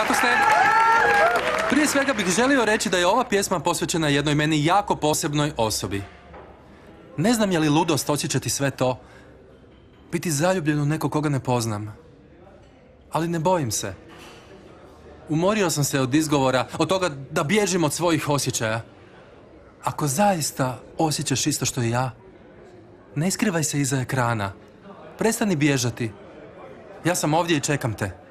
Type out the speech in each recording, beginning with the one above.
Kako ste? Prije svega bih želio reći da je ova pjesma posvećena jednoj meni jako posebnoj osobi. Ne znam je li ludost osjećati sve to, biti zaljubljen u nekog koga ne poznam. Ali ne bojim se. Umorio sam se od izgovora, od toga da bježim od svojih osjećaja. Ako zaista osjećaš isto što i ja, ne skrivaj se iza ekrana. Prestani bježati. Ja sam ovdje i čekam te.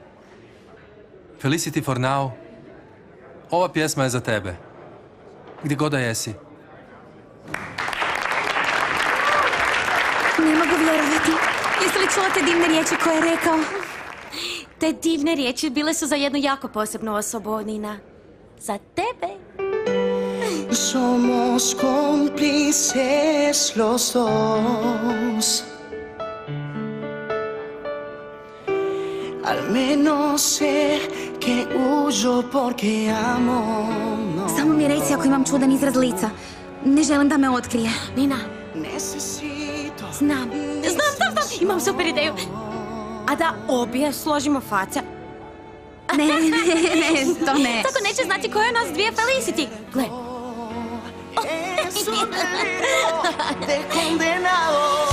Felicity for now. Ova pjesma je za tebe. Gdje god da jesi. Ne mogu vjerovati. Jesi li čula te divne riječi koje je rekao? Te divne riječi bile su za jednu jako posebnu osobu, Nina. Za tebe. Somos cómplices los dos. Al menos sé que huyo porque amo. No. Samo mi reci ako imam čudan izraz lica. Ne želim da me otkrije. Nina, Necesito. znam. Imam super ideju. A da obje složimo face. Ne, to ne. Tako neće znati koje je nas dvije Felicity. Gle. Es un enredo de condenado.